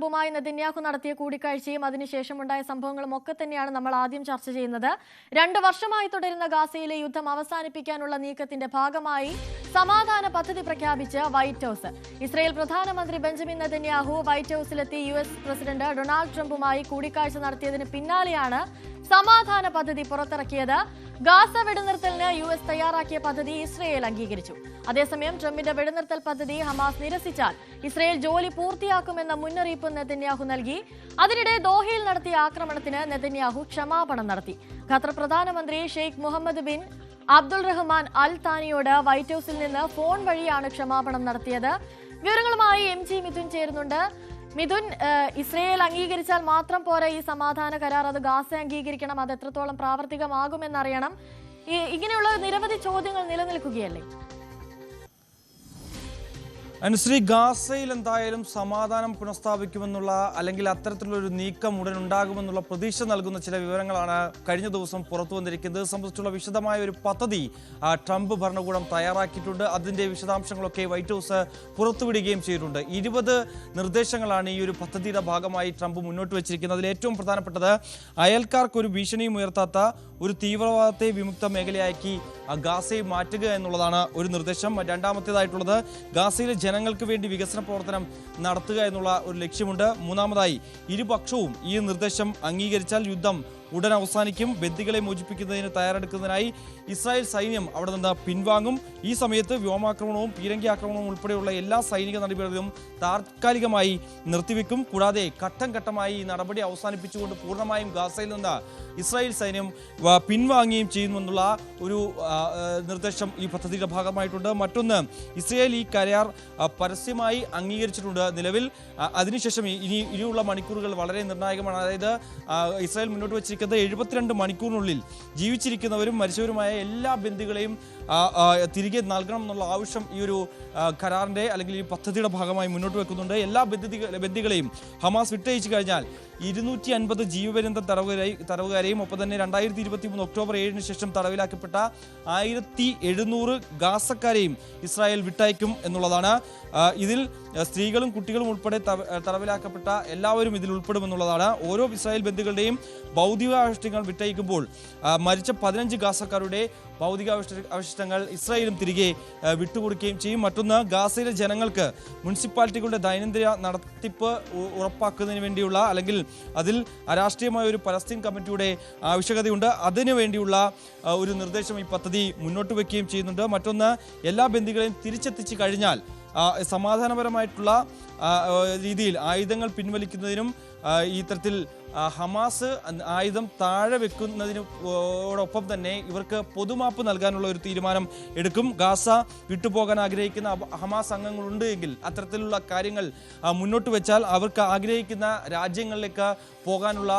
ട്രംപുമായി Netanyahu നടത്തിയ കൂടിക്കാഴ്ചയും അതിനുശേഷമുണ്ടായ സംഭവങ്ങളും ഒക്കെ തന്നെയാണ് നമ്മൾ ആദ്യം ചർച്ച ചെയ്യുന്നത്. 2 വർഷമായി തുടരുന്ന ഗാസയിലെ യുദ്ധം അവസാനിപ്പിക്കാനുള്ള നീക്കത്തിന്റെ ഭാഗമായി സമാധാന പദ്ധതി പ്രഖ്യാപിച്ച് വൈറ്റ് ഹൌസ്. ഇസ്രായേൽ പ്രധാനമന്ത്രി ബെഞ്ചമിൻ നെതന്യാഹു വൈറ്റ് ഹൌസിലെത്തി US പ്രസിഡന്റ് ഡൊണാൾഡ് ട്രംപുമായി കൂടിക്കാഴ്ച നടത്തിയതിന് പിന്നാലെയാണ് സമാധാന പദ്ധതി പുറത്തിറക്കിയത്. ഗാസ വെടിനിർത്തലിന് US തയ്യാറാക്കിയ പദ്ധതി ഇസ്രായേൽ അംഗീകരിച്ചു. അതേസമയം ട്രംപിന്റെ വെടിനിർത്തൽ പദ്ധതി ഹമാസ് നിരസിച്ചാൽ ഇസ്രായേൽ ജോലി പൂർത്തിയാക്കുമെന്ന മുന്നറിയിപ്പ് നെതന്യാഹു നൽകി. അതിനിടെ ദോഹയിൽ നടത്തിയ ആക്രമണത്തിന് നെതന്യാഹു ക്ഷമാപണം നടത്തി. ഖത്തർ പ്രധാനമന്ത്രി ഷെയ്ഖ് മുഹമ്മദ് ബിൻ അബ്ദുൾ റഹ്മാൻ അൽ താനിയോട് വൈറ്റ് ഹൌസിൽ നിന്ന് ഫോൺ വഴിയാണ് ക്ഷമാപണം നടത്തിയത്. വിവരങ്ങളുമായി MG മിഥുൻ ചേരുന്നുണ്ട്. മിഥുൻ, ഇസ്രായേൽ അംഗീകരിച്ചാൽ മാത്രം പോരാ ഈ സമാധാന കരാർ, അത് ഗാസ അംഗീകരിക്കണം, അത് എത്രത്തോളം പ്രാവർത്തികമാകുമെന്നറിയണം. ഇങ്ങനെയുള്ള നിരവധി ചോദ്യങ്ങൾ നിലനിൽക്കുകയല്ലേ? അനുശ്രീ, ഗാസയിൽ എന്തായാലും സമാധാനം പുനഃസ്ഥാപിക്കുമെന്നുള്ള അല്ലെങ്കിൽ അത്തരത്തിലുള്ളൊരു നീക്കം ഉടൻ ഉണ്ടാകുമെന്നുള്ള പ്രതീക്ഷ നൽകുന്ന ചില വിവരങ്ങളാണ് കഴിഞ്ഞ ദിവസം പുറത്തു വന്നിരിക്കുന്നത്. സംബന്ധിച്ചുള്ള വിശദമായ ഒരു പദ്ധതി ട്രംപ് ഭരണകൂടം തയ്യാറാക്കിയിട്ടുണ്ട്. അതിൻ്റെ വിശദാംശങ്ങളൊക്കെ വൈറ്റ് ഹൗസ് പുറത്തുവിടുകയും ചെയ്തിട്ടുണ്ട്. 20 നിർദ്ദേശങ്ങളാണ് ഈ ഒരു പദ്ധതിയുടെ ഭാഗമായി ട്രംപ് മുന്നോട്ട് വെച്ചിരിക്കുന്നത്. അതിൽ ഏറ്റവും പ്രധാനപ്പെട്ടത് അയൽക്കാർക്ക് ഒരു ഭീഷണിയും ഉയർത്താത്ത ഒരു തീവ്രവാദത്തെ വിമുക്ത മേഖലയാക്കി ഗാസയെ മാറ്റുക എന്നുള്ളതാണ് ഒരു നിർദ്ദേശം. രണ്ടാമത്തേതായിട്ടുള്ളത് ഗാസയിലെ ജനങ്ങൾക്ക് വേണ്ടി വികസന പ്രവർത്തനം നടത്തുക എന്നുള്ള ഒരു ലക്ഷ്യമുണ്ട്. മൂന്നാമതായി ഇരുപക്ഷവും ഈ നിർദ്ദേശം അംഗീകരിച്ചാൽ യുദ്ധം ഉടൻ അവസാനിക്കും. ബന്ദികളെ മോചിപ്പിക്കുന്നതിന് തയ്യാറെടുക്കുന്നതിനായി ഇസ്രായേൽ സൈന്യം അവിടെ നിന്ന് പിൻവാങ്ങും. ഈ സമയത്ത് വ്യോമാക്രമണവും പീരങ്കി ആക്രമണവും ഉൾപ്പെടെയുള്ള എല്ലാ സൈനിക നടപടികളും താൽക്കാലികമായി നിർത്തിവെക്കും. കൂടാതെ ഘട്ടം ഘട്ടമായി ഈ നടപടി അവസാനിപ്പിച്ചുകൊണ്ട് പൂർണ്ണമായും ഗാസയിൽ നിന്ന് ഇസ്രായേൽ സൈന്യം പിൻവാങ്ങുകയും ചെയ്യുമെന്നുള്ള ഒരു നിർദ്ദേശം ഈ പദ്ധതിയുടെ ഭാഗമായിട്ടുണ്ട്. മറ്റൊന്ന്, ഇസ്രായേൽ ഈ കരാർ പരസ്യമായി അംഗീകരിച്ചിട്ടുണ്ട് നിലവിൽ. അതിനുശേഷം ഇനിയുള്ള മണിക്കൂറുകൾ വളരെ നിർണായകമാണ്. അതായത് ഇസ്രായേൽ മുന്നോട്ട് വെച്ചിരിക്കുന്നത് 72 മണിക്കൂറിനുള്ളിൽ ജീവിച്ചിരിക്കുന്നവരും മരിച്ചവരുമായ എല്ലാ ബന്ദികളെയും തിരികെ നൽകണം എന്നുള്ള ആവശ്യം ഈ ഒരു കരാറിൻ്റെ അല്ലെങ്കിൽ ഈ പദ്ധതിയുടെ ഭാഗമായി മുന്നോട്ട് വെക്കുന്നുണ്ട്. എല്ലാ ബന്ദികളെയും ഹമാസ് വിട്ടയച്ചു കഴിഞ്ഞാൽ 250 ജീവപര്യന്തം തടവുകാരെയും ഒപ്പം തന്നെ 2023 ഒക്ടോബർ 7 ശേഷം തടവിലാക്കപ്പെട്ട 1700 ഗാസക്കാരെയും ഇസ്രായേൽ വിട്ടയക്കും എന്നുള്ളതാണ്. ഇതിൽ സ്ത്രീകളും കുട്ടികളും ഉൾപ്പെടെ തടവിലാക്കപ്പെട്ട എല്ലാവരും ഇതിൽ ഉൾപ്പെടുമെന്നുള്ളതാണ്. ഓരോ ഇസ്രായേൽ ബന്ദികളുടെയും ഭൗതികാവശിഷ്ടങ്ങൾ വിട്ടയക്കുമ്പോൾ മരിച്ച 15 ഗാസക്കാരുടെ ഭൗതികാവശിഷ്ടങ്ങൾ ഇസ്രായേലും തിരികെ വിട്ടുകൊടുക്കുകയും ചെയ്യും. മറ്റൊന്ന്, ഗാസയിലെ ജനങ്ങൾക്ക് മുനിസിപ്പാലിറ്റികളുടെ ദൈനംദിന നടത്തിപ്പ് ഉറപ്പാക്കുന്നതിന് വേണ്ടിയുള്ള അല്ലെങ്കിൽ അതിൽ രാഷ്ട്രീയമായ ഒരു പലസ്തീൻ കമ്മിറ്റിയുടെ ആവശ്യകതയുണ്ട്. അതിനു വേണ്ടിയുള്ള ഒരു നിർദ്ദേശം ഈ പദ്ധതി മുന്നോട്ട് വയ്ക്കുകയും ചെയ്യുന്നുണ്ട്. മറ്റൊന്ന്, എല്ലാ ബന്ദികളെയും തിരിച്ചെത്തിച്ചു കഴിഞ്ഞാൽ സമാധാനപരമായിട്ടുള്ള രീതിയിൽ ആയുധങ്ങൾ പിൻവലിക്കുന്നതിനും ഇത്തരത്തിൽ ഹമാസ് ആയുധം താഴെ വെക്കുന്നതിനോടൊപ്പം തന്നെ ഇവർക്ക് പൊതുമാപ്പ് നൽകാനുള്ള ഒരു തീരുമാനം എടുക്കും. ഗാസ വിട്ടുപോകാൻ ആഗ്രഹിക്കുന്ന ഹമാസ് അംഗങ്ങളുണ്ട് എങ്കിൽ അത്തരത്തിലുള്ള കാര്യങ്ങൾ മുന്നോട്ട് വെച്ചാൽ അവർക്ക് ആഗ്രഹിക്കുന്ന രാജ്യങ്ങളിലേക്ക് പോകാനുള്ള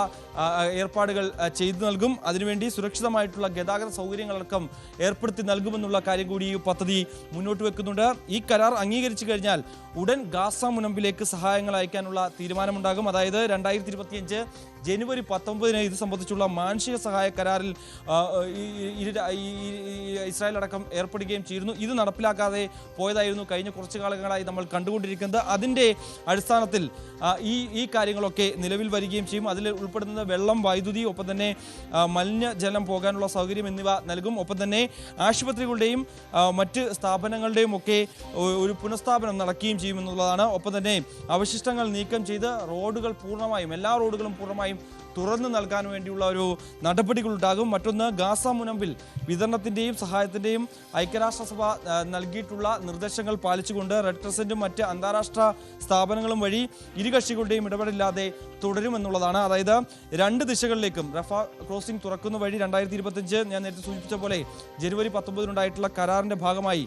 ഏർപ്പാടുകൾ ചെയ്തു നൽകും. അതിനുവേണ്ടി സുരക്ഷിതമായിട്ടുള്ള ഗതാഗത സൗകര്യങ്ങളടക്കം ഏർപ്പെടുത്തി നൽകുമെന്നുള്ള കാര്യം കൂടി ഈ പദ്ധതി മുന്നോട്ട് വെക്കുന്നുണ്ട്. ഈ കരാർ അംഗീകരിച്ചു കഴിഞ്ഞാൽ ഉടൻ ഗാസ മുനമ്പിലേക്ക് സഹായങ്ങൾ അയക്കാനുള്ള തീരുമാനമുണ്ടാകും. അതായത് 2025 ജനുവരി 19 ഇത് സംബന്ധിച്ചുള്ള മാനുഷിക സഹായ കരാറിൽ ഇസ്രായേൽ അടക്കം ഏർപ്പെടുകയും ചെയ്തിരുന്നു. ഇത് നടപ്പിലാക്കാതെ പോയതായിരുന്നു കഴിഞ്ഞ കുറച്ചു കാലങ്ങളായി നമ്മൾ കണ്ടുകൊണ്ടിരിക്കുന്നത്. അതിൻ്റെ അടിസ്ഥാനത്തിൽ ഈ കാര്യങ്ങളൊക്കെ നിലവിൽ വരികയും ചെയ്യും. അതിൽ ഉൾപ്പെടുന്നത് വെള്ളം, വൈദ്യുതി, ഒപ്പം തന്നെ മലിനജലം പോകാനുള്ള സൗകര്യം എന്നിവ നൽകും. ഒപ്പം തന്നെ ആശുപത്രികളുടെയും മറ്റ് സ്ഥാപനങ്ങളുടെയും ഒക്കെ ഒരു പുനഃസ്ഥാപനം നടക്കുകയും ചെയ്യുമെന്നുള്ളതാണ്. ഒപ്പം തന്നെ അവശിഷ്ടങ്ങൾ നീക്കം ചെയ്ത് റോഡുകൾ പൂർണ്ണമായും എല്ലാ റോഡുകളും പൂർണ്ണമായും തുറന്നു നൽകാൻ വേണ്ടിയുള്ള ഒരു നടപടികളുണ്ടാകും. മറ്റൊന്ന്, ഗാസ മുനമ്പിൽ വിതരണത്തിൻ്റെയും സഹായത്തിൻ്റെയും ഐക്യരാഷ്ട്രസഭ നൽകിയിട്ടുള്ള നിർദ്ദേശങ്ങൾ പാലിച്ചുകൊണ്ട് റെഡ് ക്രസൻറ്റും മറ്റ് അന്താരാഷ്ട്ര സ്ഥാപനങ്ങളും വഴി ഇരുകക്ഷികളുടെയും ഇടപെടില്ലാതെ തുടരുമെന്നുള്ളതാണ്. അതായത് 2 ദിശകളിലേക്കും റഫ ക്രോസിംഗ് തുറക്കുന്ന വഴി 2025 ഞാൻ നേരത്തെ സൂചിപ്പിച്ച പോലെ ജനുവരി 19 കരാറിൻ്റെ ഭാഗമായി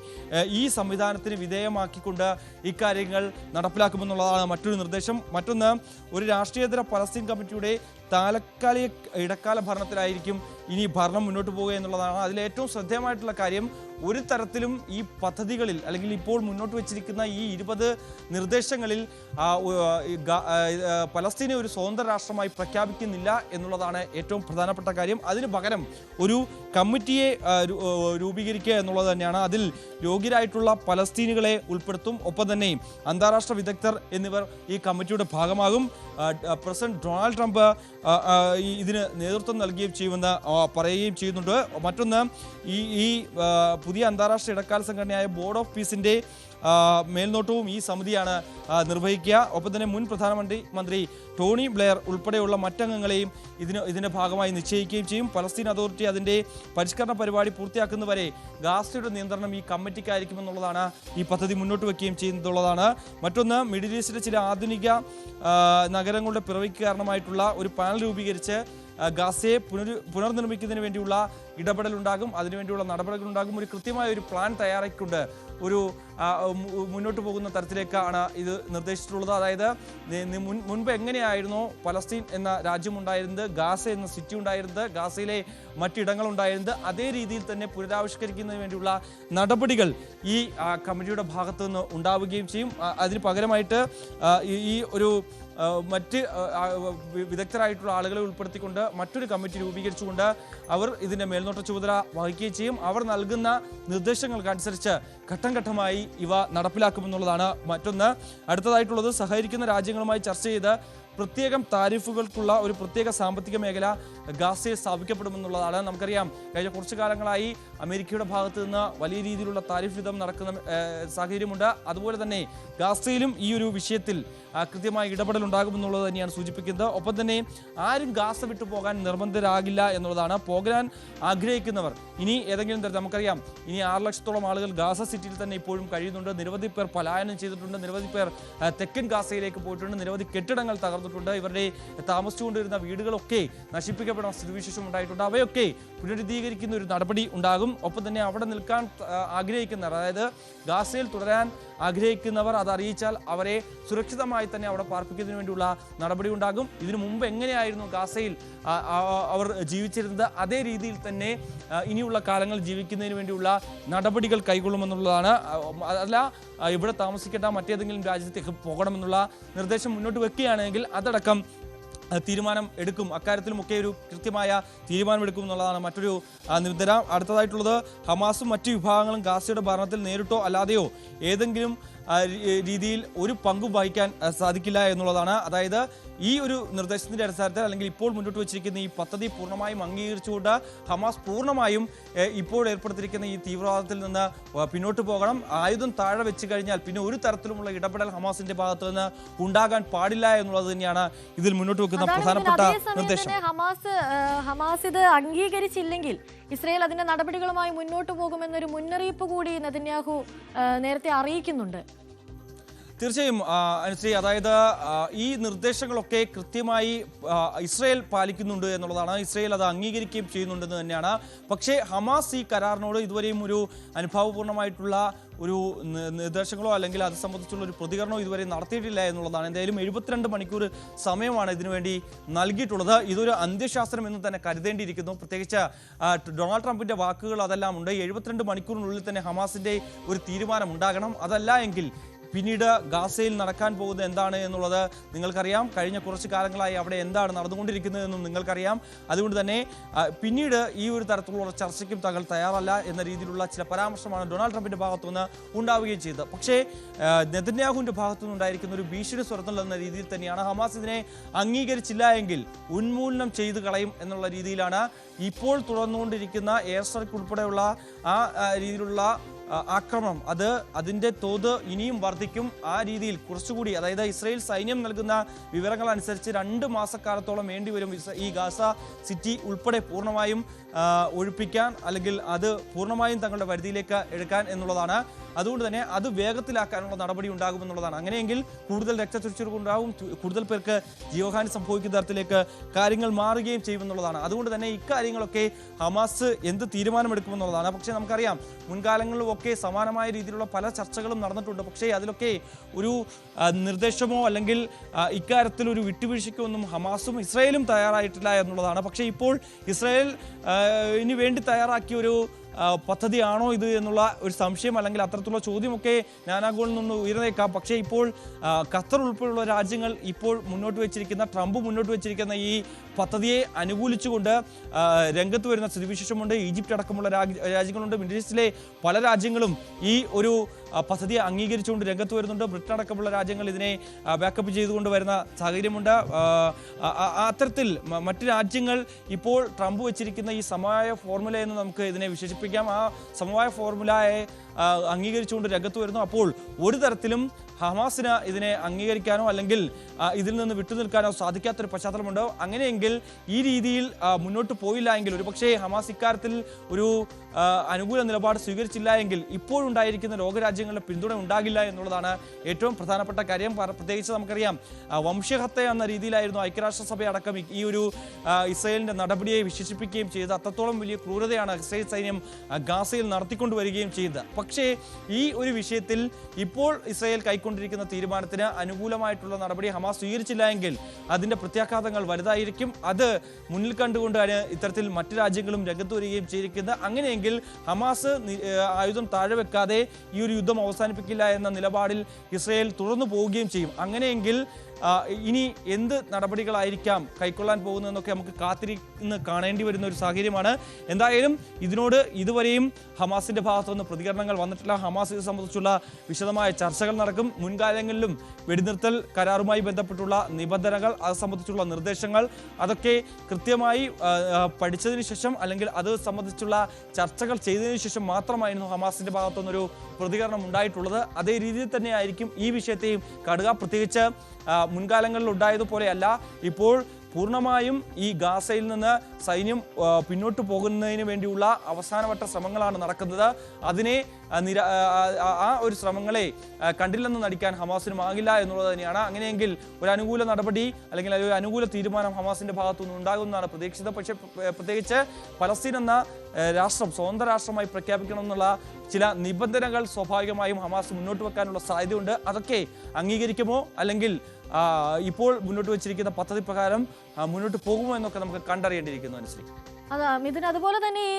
ഈ സംവിധാനത്തിന് വിധേയമാക്കിക്കൊണ്ട് ഇക്കാര്യങ്ങൾ നടപ്പിലാക്കുമെന്നുള്ളതാണ് മറ്റൊരു നിർദ്ദേശം. മറ്റൊന്ന്, ഒരു രാഷ്ട്രീയേതര പലസ്തീൻ കമ്മിറ്റിയുടെ താൽക്കാലിക ഇടക്കാല ഭരണത്തിലായിരിക്കും ഇനി ഭരണം മുന്നോട്ട് പോവുക എന്നുള്ളതാണ്. അതിലേറ്റവും ശ്രദ്ധേയമായിട്ടുള്ള കാര്യം, ഒരു തരത്തിലും ഈ പദ്ധതികളിൽ അല്ലെങ്കിൽ ഇപ്പോൾ മുന്നോട്ട് വെച്ചിരിക്കുന്ന ഈ 20 നിർദ്ദേശങ്ങളിൽ പലസ്തീനെ ഒരു സ്വതന്ത്ര രാഷ്ട്രമായി പ്രഖ്യാപിക്കുന്നില്ല എന്നുള്ളതാണ് ഏറ്റവും പ്രധാനപ്പെട്ട കാര്യം. അതിന് പകരം ഒരു കമ്മിറ്റിയെ രൂപീകരിക്കുക എന്നുള്ളത് തന്നെയാണ്. അതിൽ യോഗ്യരായിട്ടുള്ള പലസ്തീനുകളെ ഉൾപ്പെടുത്തും. ഒപ്പം തന്നെ അന്താരാഷ്ട്ര വിദഗ്ധർ എന്നിവർ ഈ കമ്മിറ്റിയുടെ ഭാഗമാകും. പ്രസിഡന്റ് ഡൊണാൾഡ് ട്രംപ് ഇതിന് നേതൃത്വം നൽകുകയും ചെയ്യുമെന്ന് പറയുകയും ചെയ്യുന്നുണ്ട്. മറ്റൊന്ന്, ഈ പുതിയ അന്താരാഷ്ട്ര ഇടക്കാല സംഘടനയായ ബോർഡ് ഓഫ് പീസിന്റെ മേൽനോട്ടവും ഈ സമിതിയാണ് നിർവഹിക്കുക. ഒപ്പം തന്നെ മുൻ പ്രധാനമന്ത്രി ടോണി ബ്ലെയർ ഉൾപ്പെടെയുള്ള മറ്റംഗങ്ങളെയും ഇതിന്റെ ഭാഗമായി നിശ്ചയിക്കുകയും ചെയ്യും. പലസ്തീൻ അതോറിറ്റി അതിന്റെ പരിഷ്കരണ പരിപാടി പൂർത്തിയാക്കുന്നവരെ ഗാസയുടെ നിയന്ത്രണം ഈ കമ്മിറ്റിക്കായിരിക്കുമെന്നുള്ളതാണ് ഈ പദ്ധതി മുന്നോട്ട് വയ്ക്കുകയും ചെയ്യുന്നതുള്ളതാണ്. മറ്റൊന്ന്, മിഡിൽ ഈസ്റ്റിലെ ചില ആധുനിക നഗരങ്ങളുടെ പിറവിക്ക് കാരണമായിട്ടുള്ള ഒരു പാനൽ രൂപീകരിച്ച് ഗാസയെ പുനർനിർമ്മിക്കുന്നതിന് വേണ്ടിയുള്ള ഇടപെടലുണ്ടാകും, അതിനുവേണ്ടിയുള്ള നടപടികളുണ്ടാകും. ഒരു കൃത്യമായ ഒരു പ്ലാൻ തയ്യാറാക്കിക്കൊണ്ട് ഒരു മുന്നോട്ട് പോകുന്ന തരത്തിലേക്കാണ് ഇത് നിർദ്ദേശിച്ചിട്ടുള്ളത്. അതായത് മുൻപ് എങ്ങനെയായിരുന്നോ പലസ്തീൻ എന്ന രാജ്യമുണ്ടായിരുന്നത്, ഗാസ എന്ന സിറ്റി ഉണ്ടായിരുന്നത്, ഗാസയിലെ മറ്റിടങ്ങൾ ഉണ്ടായിരുന്നത്, അതേ രീതിയിൽ തന്നെ പുനരാവിഷ്കരിക്കുന്നതിന് വേണ്ടിയുള്ള നടപടികൾ ഈ കമ്മിറ്റിയുടെ ഭാഗത്തു നിന്ന് ഉണ്ടാവുകയും ചെയ്യും. അതിന് പകരമായിട്ട് ഈ ഒരു മറ്റ് വിദഗ്ധരായിട്ടുള്ള ആളുകളെ ഉൾപ്പെടുത്തിക്കൊണ്ട് മറ്റൊരു കമ്മിറ്റി രൂപീകരിച്ചുകൊണ്ട് അവർ ഇതിൻ്റെ മേൽനോട്ട ചുമതല വഹിക്കുകയും ചെയ്യും. അവർ നൽകുന്ന നിർദ്ദേശങ്ങൾക്കനുസരിച്ച് ഘട്ടം ഘട്ടമായി ഇവ നടപ്പിലാക്കുമെന്നുള്ളതാണ്. മറ്റൊന്ന്, അടുത്തതായിട്ടുള്ളത്, സഹകരിക്കുന്ന രാജ്യങ്ങളുമായി ചർച്ച ചെയ്ത് പ്രത്യേകം താരിഫുകൾക്കുള്ള ഒരു പ്രത്യേക സാമ്പത്തിക മേഖല ഗാസയിൽ സ്ഥാപിക്കപ്പെടുമെന്നുള്ളതാണ്. നമുക്കറിയാം, കഴിഞ്ഞ കുറച്ചു കാലങ്ങളായി അമേരിക്കയുടെ ഭാഗത്തു നിന്ന് വലിയ രീതിയിലുള്ള താരിഫ് യുദ്ധം നടക്കുന്ന സാഹചര്യമുണ്ട്. അതുപോലെ തന്നെ ഗാസയിലും ഈ ഒരു വിഷയത്തിൽ കൃത്യമായ ഇടപെടൽ ഉണ്ടാകുമെന്നുള്ളത് തന്നെയാണ് സൂചിപ്പിക്കുന്നത്. ഒപ്പം തന്നെ ആരും ഗാസ വിട്ടു പോകാൻ നിർബന്ധരാകില്ല എന്നുള്ളതാണ്. പോകാൻ ആഗ്രഹിക്കുന്നവർ ഇനി ഏതെങ്കിലും തരത്തിൽ, നമുക്കറിയാം ഇനി 6 ലക്ഷത്തോളം ആളുകൾ ഗാസ സിറ്റിയിൽ തന്നെ ഇപ്പോഴും കഴിയുന്നുണ്ട്. നിരവധി പേർ പലായനം ചെയ്തിട്ടുണ്ട്, നിരവധി പേർ തെക്കൻ ഗാസയിലേക്ക് പോയിട്ടുണ്ട്, നിരവധി കെട്ടിടങ്ങൾ തകർന്നിട്ടുണ്ട്, ഇവരുടെ താമസിച്ചുകൊണ്ടിരുന്ന വീടുകളൊക്കെ നശിപ്പിക്കപ്പെടുന്ന സ്ഥിതിവിശേഷം ഉണ്ടായിട്ടുണ്ട്. അവയൊക്കെ പുനരുദ്ധീകരിക്കുന്ന ഒരു നടപടി ഉണ്ടാകും. ഒപ്പം തന്നെ അവിടെ നിൽക്കാൻ ആഗ്രഹിക്കുന്നവർ, അതായത് ഗാസയിൽ തുടരാൻ ആഗ്രഹിക്കുന്നവർ അത് അറിയിച്ചാൽ അവരെ സുരക്ഷിതമായി തന്നെ അവിടെ പാർപ്പിക്കുന്നതിന് വേണ്ടിയുള്ള നടപടി ഉണ്ടാകും. ഇതിനു മുമ്പ് എങ്ങനെയായിരുന്നു ഗാസയിൽ അവർ ജീവിച്ചിരുന്നത്, അതേ രീതിയിൽ തന്നെ ഇനിയുള്ള കാലങ്ങൾ ജീവിക്കുന്നതിന് വേണ്ടിയുള്ള നടപടികൾ കൈക്കൊള്ളുമെന്നുള്ളതാണ്. അല്ല ഇവിടെ താമസിക്കേണ്ട മറ്റേതെങ്കിലും രാജ്യത്തേക്ക് പോകണമെന്നുള്ള നിർദ്ദേശം മുന്നോട്ട് വെക്കുകയാണെങ്കിൽ അതടക്കം തീരുമാനം എടുക്കും. അക്കാര്യത്തിലുമൊക്കെ ഒരു കൃത്യമായ തീരുമാനമെടുക്കും എന്നുള്ളതാണ് മറ്റൊരു നിർദ്ദേശം. അടുത്തതായിട്ടുള്ളത്, ഹമാസും മറ്റു വിഭാഗങ്ങളും ഗാസയുടെ ഭരണത്തിൽ നേരിട്ടോ അല്ലാതെയോ ഏതെങ്കിലും രീതിയിൽ ഒരു പങ്കും വഹിക്കാൻ സാധിക്കില്ല എന്നുള്ളതാണ്. അതായത് ഈ ഒരു നിർദ്ദേശത്തിന്റെ അടിസ്ഥാനത്തിൽ അല്ലെങ്കിൽ ഇപ്പോൾ മുന്നോട്ട് വെച്ചിരിക്കുന്ന ഈ പദ്ധതി പൂർണ്ണമായും അംഗീകരിച്ചുകൊണ്ട് ഹമാസ് പൂർണ്ണമായും ഇപ്പോൾ ഏർപ്പെടുത്തിയിരിക്കുന്ന ഈ തീവ്രവാദത്തിൽ നിന്ന് പിന്നോട്ട് പോകണം. ആയുധം താഴെ വെച്ച് കഴിഞ്ഞാൽ പിന്നെ ഒരു തരത്തിലുമുള്ള ഇടപെടൽ ഹമാസിന്റെ ഭാഗത്ത് നിന്ന് ഉണ്ടാകാൻ പാടില്ല എന്നുള്ളത് തന്നെയാണ് ഇതിൽ മുന്നോട്ട് വെക്കുന്ന പ്രധാനപ്പെട്ട നിർദ്ദേശം. ഹമാസ് ഇത് അംഗീകരിച്ചില്ലെങ്കിൽ ഇസ്രയേൽ അതിന്റെ നടപടികളുമായി മുന്നോട്ട് പോകുമെന്നൊരു മുന്നറിയിപ്പ് കൂടി നെതന്യാഹു നേരത്തെ അറിയിക്കുന്നുണ്ട്. തീർച്ചയായും അനുശ്രീ, അതായത് ഈ നിർദ്ദേശങ്ങളൊക്കെ കൃത്യമായി ഇസ്രയേൽ പാലിക്കുന്നുണ്ട് എന്നുള്ളതാണ്. ഇസ്രയേൽ അത് അംഗീകരിക്കുകയും ചെയ്യുന്നുണ്ടെന്ന് തന്നെയാണ്. പക്ഷേ ഹമാസ് ഈ കരാറിനോട് ഇതുവരെയും ഒരു അനുഭാവപൂർണ്ണമായിട്ടുള്ള ഒരു നിർദ്ദേശങ്ങളോ അല്ലെങ്കിൽ അത് സംബന്ധിച്ചുള്ള ഒരു പ്രതികരണമോ ഇതുവരെ നടത്തിയിട്ടില്ല എന്നുള്ളതാണ്. എന്തായാലും 72 മണിക്കൂർ സമയമാണ് ഇതിനുവേണ്ടി നൽകിയിട്ടുള്ളത്. ഇതൊരു അന്ത്യശാസ്ത്രം എന്ന് തന്നെ കരുതേണ്ടിയിരിക്കുന്നു. പ്രത്യേകിച്ച് ഡൊണാൾഡ് ട്രംപിന്റെ വാക്കുകൾ അതെല്ലാം ഉണ്ട്. 72 മണിക്കൂറിനുള്ളിൽ തന്നെ ഹമാസിന്റെ ഒരു തീരുമാനം ഉണ്ടാകണം. അതല്ല എങ്കിൽ പിന്നീട് ഗാസയിൽ നടക്കാൻ പോകുന്നത് എന്താണ് എന്നുള്ളത് നിങ്ങൾക്കറിയാം. കഴിഞ്ഞ കുറച്ച് കാലങ്ങളായി അവിടെ എന്താണ് നടന്നുകൊണ്ടിരിക്കുന്നതെന്നും നിങ്ങൾക്കറിയാം. അതുകൊണ്ട് തന്നെ പിന്നീട് ഈ ഒരു തരത്തിലുള്ള ചർച്ചയ്ക്കും തങ്ങൾ തയ്യാറല്ല എന്ന രീതിയിലുള്ള ചില പരാമർശമാണ് ഡൊണാൾഡ് ട്രംപിന്റെ ഭാഗത്തുനിന്ന് ഉണ്ടാവുകയും ചെയ്തത്. പക്ഷേ നെതന്യാഹുവിന്റെ ഭാഗത്തുനിന്ന് ഉണ്ടായിരിക്കുന്ന ഒരു ഭീഷണി സ്വരത്തിൽ എന്ന രീതിയിൽ തന്നെയാണ് ഹമാസ് ഇതിനെ അംഗീകരിച്ചില്ല എങ്കിൽ ഉന്മൂലനം ചെയ്തു കളയും എന്നുള്ള രീതിയിലാണ് ഇപ്പോൾ തുടർന്നുകൊണ്ടിരിക്കുന്ന എയർ സ്ട്രൈക്ക് ഉൾപ്പെടെയുള്ള ആ രീതിയിലുള്ള ആക്രമണം അതിൻ്റെ തോത് ഇനിയും വർദ്ധിക്കും. ആ രീതിയിൽ കുറച്ചുകൂടി, അതായത് ഇസ്രായേൽ സൈന്യം നൽകുന്ന വിവരങ്ങൾ അനുസരിച്ച് 2 മാസക്കാലത്തോളം വേണ്ടിവരും ഈ ഗാസ സിറ്റി ഉൾപ്പെടെ പൂർണ്ണമായും ഒഴിപ്പിക്കാൻ, അല്ലെങ്കിൽ അത് പൂർണ്ണമായും തങ്ങളുടെ പരിധിയിലേക്ക് എടുക്കാൻ എന്നുള്ളതാണ്. അതുകൊണ്ട് തന്നെ അത് വേഗത്തിലാക്കാനുള്ള നടപടി ഉണ്ടാകുമെന്നുള്ളതാണ്. അങ്ങനെയെങ്കിൽ കൂടുതൽ രക്തച്ചൊരിച്ചിലുണ്ടാവും, കൂടുതൽ പേർക്ക് ജീവഹാനി സംഭവിക്കുന്ന തരത്തിലേക്ക് കാര്യങ്ങൾ മാറുകയും ചെയ്യുമെന്നുള്ളതാണ്. അതുകൊണ്ട് തന്നെ ഇക്കാര്യങ്ങളൊക്കെ ഹമാസ് എന്ത് തീരുമാനമെടുക്കുമെന്നുള്ളതാണ്. പക്ഷേ നമുക്കറിയാം മുൻകാലങ്ങളിലുമൊക്കെ സമാനമായ രീതിയിലുള്ള പല ചർച്ചകളും നടന്നിട്ടുണ്ട്. പക്ഷേ അതിലൊക്കെ ഒരു നിർദ്ദേശമോ അല്ലെങ്കിൽ ഇക്കാര്യത്തിൽ ഒരു വിട്ടുവീഴ്ചയ്ക്കൊന്നും ഹമാസും ഇസ്രായേലും തയ്യാറായിട്ടില്ല എന്നുള്ളതാണ്. പക്ഷേ ഇപ്പോൾ ഇസ്രായേൽ ഇനി വേണ്ടി തയ്യാറാക്കിയ ഒരു പദ്ധതിയാണോ ഇത് എന്നുള്ള ഒരു സംശയം അല്ലെങ്കിൽ അത്തരത്തിലുള്ള ചോദ്യമൊക്കെ നാനാഗോളിൽ നിന്ന് ഉയർന്നേക്കാം. പക്ഷേ ഇപ്പോൾ ഖത്തർ ഉൾപ്പെടെയുള്ള രാജ്യങ്ങൾ ഇപ്പോൾ ട്രംപ് മുന്നോട്ട് വെച്ചിരിക്കുന്ന ഈ പദ്ധതിയെ അനുകൂലിച്ചുകൊണ്ട് രംഗത്ത് വരുന്ന സ്ഥിതിവിശേഷമുണ്ട്. ഈജിപ്റ്റ് അടക്കമുള്ള രാജ്യങ്ങളുണ്ട്. മിഡിൽ ഈസ്റ്റിലെ പല രാജ്യങ്ങളും ഈ ഒരു പദ്ധതിയെ അംഗീകരിച്ചുകൊണ്ട് രംഗത്ത് വരുന്നുണ്ട്. ബ്രിട്ടൻ അടക്കമുള്ള രാജ്യങ്ങൾ ഇതിനെ ബാക്കപ്പ് ചെയ്തുകൊണ്ട് വരുന്ന സാഹചര്യമുണ്ട്. അത്തരത്തിൽ മറ്റ് രാജ്യങ്ങൾ ഇപ്പോൾ ട്രംപ് വെച്ചിരിക്കുന്ന ഈ സമവായ ഫോർമുല എന്ന് നമുക്ക് ഇതിനെ വിശേഷിപ്പിക്കാം. ആ സമവായ ഫോർമുലയെ അംഗീകരിച്ചുകൊണ്ട് രംഗത്ത് വരുന്നു. അപ്പോൾ ഒരു തരത്തിലും ഹമാസിന് ഇതിനെ അംഗീകരിക്കാനോ അല്ലെങ്കിൽ ഇതിൽ നിന്ന് വിട്ടുനിൽക്കാനോ സാധിക്കാത്തൊരു പശ്ചാത്തലമുണ്ട്. അങ്ങനെയെങ്കിൽ ഈ രീതിയിൽ മുന്നോട്ട് പോയില്ല എങ്കിൽ, ഒരുപക്ഷേ ഹമാസ് ഇക്കാര്യത്തിൽ ഒരു അനുകൂല നിലപാട് സ്വീകരിച്ചില്ല എങ്കിൽ ഇപ്പോഴുണ്ടായിരിക്കുന്ന ലോകരാജ്യങ്ങളുടെ പിന്തുണ ഉണ്ടാകില്ല എന്നുള്ളതാണ് ഏറ്റവും പ്രധാനപ്പെട്ട കാര്യം. പ്രത്യേകിച്ച് നമുക്കറിയാം വംശഹത്യ എന്ന രീതിയിലായിരുന്നു ഐക്യരാഷ്ട്രസഭ അടക്കം ഈ ഒരു ഇസ്രായേലിന്റെ നടപടിയെ വിശേഷിപ്പിക്കുകയും ചെയ്തത്. അത്രത്തോളം വലിയ ക്രൂരതയാണ് ഇസ്രായേൽ സൈന്യം ഗാസയിൽ നടത്തിക്കൊണ്ടുവരികയും ചെയ്തത്. പക്ഷേ ഈ ഒരു വിഷയത്തിൽ ഇപ്പോൾ ഇസ്രായേൽ കൈക്കൊണ്ടിരിക്കുന്ന തീരുമാനത്തിന് അനുകൂലമായിട്ടുള്ള നടപടി ഹമാസ് സ്വീകരിച്ചില്ല എങ്കിൽ അതിന്റെ പ്രത്യാഘാതങ്ങൾ വലുതായിരിക്കും. അത് മുന്നിൽ കണ്ടുകൊണ്ടാണ് ഇത്തരത്തിൽ മറ്റു രാജ്യങ്ങളും രംഗത്ത് വരികയും ചെയ്തിരിക്കുന്നത്. അങ്ങനെയെങ്കിൽ ഹമാസ് ആയുധം താഴെ വെക്കാതെ ഈ ഒരു യുദ്ധം അവസാനിപ്പിക്കില്ല എന്ന നിലപാടിൽ ഇസ്രായേൽ തുടർന്നു പോവുകയും ചെയ്യും. അങ്ങനെയെങ്കിൽ ഇനി എന്ത് നടപടികളായിരിക്കാം കൈക്കൊള്ളാൻ പോകുന്നതെന്നൊക്കെ നമുക്ക് കാത്തിരിന്ന് കാണേണ്ടി വരുന്ന ഒരു സാഹചര്യമാണ്. എന്തായാലും ഇതിനോട് ഇതുവരെയും ഹമാസിന്റെ ഭാഗത്തുനിന്ന് പ്രതികരണങ്ങൾ വന്നിട്ടില്ല. ഹമാസ് ഇത് സംബന്ധിച്ചുള്ള വിശദമായ ചർച്ചകൾ നടക്കും. മുൻകാലങ്ങളിലും വെടിനിർത്തൽ കരാറുമായി ബന്ധപ്പെട്ടുള്ള നിബന്ധനകൾ, അത് സംബന്ധിച്ചുള്ള നിർദ്ദേശങ്ങൾ അതൊക്കെ കൃത്യമായി പഠിച്ചതിന് ശേഷം അല്ലെങ്കിൽ അത് സംബന്ധിച്ചുള്ള ചർച്ചകൾ ചെയ്തതിനു ശേഷം മാത്രമായിരുന്നു ഹമാസിന്റെ ഭാഗത്തുനിന്നൊരു പ്രതികരണം ഉണ്ടായിട്ടുള്ളത്. അതേ രീതിയിൽ തന്നെയായിരിക്കും ഈ വിഷയത്തെയും കാണുക. പ്രത്യേകിച്ച് മുൻകാലങ്ങളിൽ ഉണ്ടായതുപോലെയല്ല ഇപ്പോൾ പൂർണ്ണമായും ഈ ഗാസയിൽ നിന്ന് സൈന്യം പിന്നോട്ട് പോകുന്നതിന് വേണ്ടിയുള്ള അവസാനവട്ട ശ്രമങ്ങളാണ് നടക്കുന്നത്. അതിനെ ആ ഒരു ശ്രമങ്ങളെ കണ്ടില്ലെന്ന് നടിക്കാൻ ഹമാസിനുമാകില്ല എന്നുള്ളത് തന്നെയാണ്. അങ്ങനെയെങ്കിൽ ഒരു അനുകൂല നടപടി അല്ലെങ്കിൽ ഒരു അനുകൂല തീരുമാനം ഹമാസിന്റെ ഭാഗത്തുനിന്ന് ഉണ്ടാകുമെന്നാണ് പ്രതീക്ഷിച്ചത്. പക്ഷേ പ്രത്യേകിച്ച് പലസ്തീൻ എന്ന രാഷ്ട്രം സ്വതന്ത്ര രാഷ്ട്രമായി പ്രഖ്യാപിക്കണമെന്നുള്ള ചില നിബന്ധനകൾ സ്വാഭാവികമായും ഹമാസ് മുന്നോട്ട് വെക്കാനുള്ള സാധ്യതയുണ്ട്. അതൊക്കെ അംഗീകരിക്കുമോ അല്ലെങ്കിൽ ഇപ്പോൾ മുന്നോട്ട് വെച്ചിരിക്കുന്ന പദ്ധതി പ്രകാരം മുന്നോട്ട് പോകുമോ എന്നൊക്കെ നമുക്ക് കണ്ടറിയേണ്ടിയിരിക്കുന്നു. അനുസരിച്ച് അതാ മിഥുൻ, അതുപോലെ തന്നെ ഈ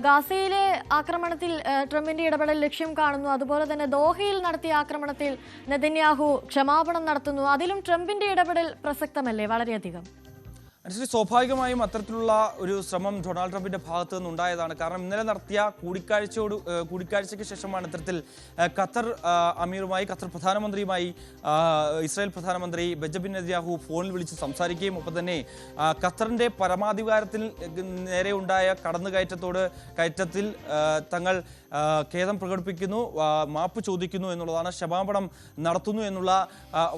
ഗാസയിലെ ആക്രമണത്തിൽ ട്രംപിന്റെ ഇടപെടൽ ലക്ഷ്യം കാണുന്നു. അതുപോലെ തന്നെ ദോഹയിൽ നടത്തിയ ആക്രമണത്തിൽ നെതന്യാഹു ക്ഷമാപണം നടത്തുന്നു. അതിലും ട്രംപിന്റെ ഇടപെടൽ പ്രസക്തമല്ലേ വളരെയധികം? അനുസരിച്ച് സ്വാഭാവികമായും അത്തരത്തിലുള്ള ഒരു ശ്രമം ഡൊണാൾഡ് ട്രംപിന്റെ ഭാഗത്തു നിന്നുണ്ടായതാണ്. കാരണം ഇന്നലെ നടത്തിയ കൂടിക്കാഴ്ചയ്ക്ക് ശേഷമാണ് ഇത്തരത്തിൽ ഖത്തർ പ്രധാനമന്ത്രിയുമായി ഇസ്രായേൽ പ്രധാനമന്ത്രി ബെഞ്ചമിൻ നെതന്യാഹു ഫോണിൽ വിളിച്ച് സംസാരിക്കുകയും ഒപ്പം തന്നെ ഖത്തറിന്റെ പരമാധികാരത്തിൽ നേരെ ഉണ്ടായ കയറ്റത്തിൽ തങ്ങൾ ഖേദം പ്രകടിപ്പിക്കുന്നു, മാപ്പ് ചോദിക്കുന്നു എന്നുള്ളതാണ്, ക്ഷമാപണം നടത്തുന്നു എന്നുള്ള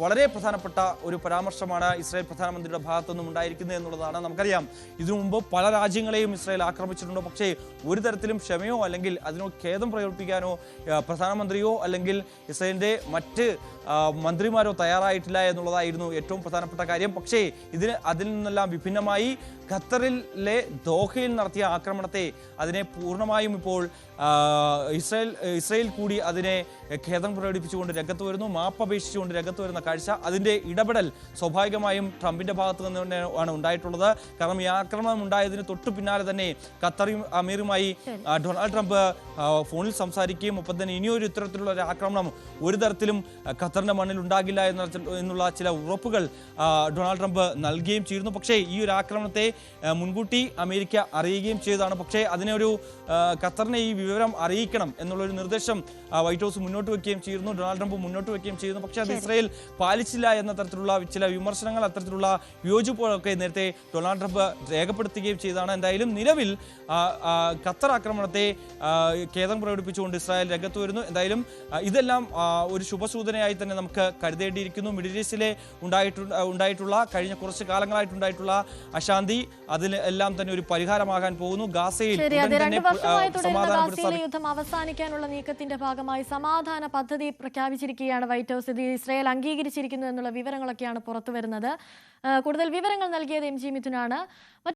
വളരെ പ്രധാനപ്പെട്ട ഒരു പരാമർശമാണ് ഇസ്രായേൽ പ്രധാനമന്ത്രിയുടെ ഭാഗത്തുനിന്നും ഉണ്ടായിരിക്കുന്നത് എന്നുള്ളതാണ്. നമുക്കറിയാം ഇതിനു മുമ്പ് പല രാജ്യങ്ങളെയും ഇസ്രായേൽ ആക്രമിച്ചിട്ടുണ്ട്. പക്ഷേ ഒരു തരത്തിലും ക്ഷമയോ അല്ലെങ്കിൽ അതിനോ ഖേദം പ്രകടിപ്പിക്കാനോ പ്രധാനമന്ത്രിയോ അല്ലെങ്കിൽ ഇസ്രായേലിന്റെ മറ്റ് മന്ത്രിമാരോ തയ്യാറായിട്ടില്ല എന്നുള്ളതായിരുന്നു ഏറ്റവും പ്രധാനപ്പെട്ട കാര്യം. പക്ഷേ അതിൽ നിന്നെല്ലാം വിഭിന്നമായി ഖത്തറിലെ ദോഹയിൽ നടത്തിയ ആക്രമണത്തെ അതിനെ പൂർണ്ണമായും ഇപ്പോൾ ഇസ്രായേൽ കൂടി അതിനെ ഖേദം പ്രകടിപ്പിച്ചുകൊണ്ട് രംഗത്ത് വരുന്നു, മാപ്പപേക്ഷിച്ചുകൊണ്ട് രംഗത്ത് വരുന്ന കാഴ്ച. അതിൻ്റെ ഇടപെടൽ സ്വാഭാവികമായും ട്രംപിന്റെ ഭാഗത്ത് നിന്ന് തന്നെയാണ് ഉണ്ടായിട്ടുള്ളത്. കാരണം ഈ ആക്രമണം ഉണ്ടായതിന് തൊട്ടു പിന്നാലെ തന്നെ ഖത്തറും അമീറുമായി ഡൊണാൾഡ് ട്രംപ് ഫോണിൽ സംസാരിക്കുകയും ഒപ്പം തന്നെ ഇനിയൊരു ഇത്തരത്തിലുള്ള ഒരു ആക്രമണം ഒരു തരത്തിലും ഖത്തറിന്റെ മണ്ണിൽ ഉണ്ടാകില്ല എന്നുള്ള ചില ഉറപ്പുകൾ ഡൊണാൾഡ് ട്രംപ് നൽകുകയും ചെയ്തിരുന്നു. പക്ഷേ ഈ ഒരു ആക്രമണത്തെ മുൻകൂട്ടി അമേരിക്ക അറിയുകയും ചെയ്തതാണ്. പക്ഷേ അതിനൊരു ഖത്തറിനെ ഈ വിവരം അറിയിക്കണം എന്നുള്ളൊരു നിർദ്ദേശം വൈറ്റ് ഹൗസ് മുന്നോട്ട് വെക്കുകയും ചെയ്തിരുന്നു, ഡൊണാൾഡ് ട്രംപ് മുന്നോട്ട് വെക്കുകയും ചെയ്യുന്നു. പക്ഷേ അത് ഇസ്രായേൽ പാലിച്ചില്ല എന്ന തരത്തിലുള്ള ചില വിമർശനങ്ങൾ, അത്തരത്തിലുള്ള വിയോജിപ്പുകളൊക്കെ നേരത്തെ നേരത്തെ ഡൊണാൾഡ് ട്രംപ് രേഖപ്പെടുത്തുകയും ചെയ്തതാണ്. എന്തായാലും നിലവിൽ ഖത്തർ ആക്രമണത്തെ ഖേദം പ്രകടിപ്പിച്ചുകൊണ്ട് ഇസ്രായേൽ രംഗത്ത് വരുന്നു. എന്തായാലും ഇതെല്ലാം ഒരു ശുഭസൂചനയായി തന്നെ നമുക്ക് കരുതേണ്ടിയിരിക്കുന്നു. മിഡിൽ ഈസ്റ്റിലെ ഉണ്ടായിട്ടുള്ള കഴിഞ്ഞ കുറച്ച് കാലങ്ങളായിട്ടുണ്ടായിട്ടുള്ള അശാന്തി അതിലെല്ലാം തന്നെ ഒരു പരിഹാരമാകാൻ പോകുന്നു. ഗാസയിൽ യുദ്ധം അവസാനിക്കാനുള്ള നീക്കത്തിന്റെ ഭാഗമായി സമാധാന പദ്ധതി പ്രഖ്യാപിച്ചിരിക്കുകയാണ് വൈറ്റ് ഹൗസ്. ഇത് ഇസ്രായേൽ അംഗീകരിച്ചിരിക്കുന്നു എന്നുള്ള വിവരങ്ങളൊക്കെയാണ് പുറത്തുവരുന്നത്. കൂടുതൽ വിവരങ്ങൾ നൽകിയത് MG മിഥുനാണ്.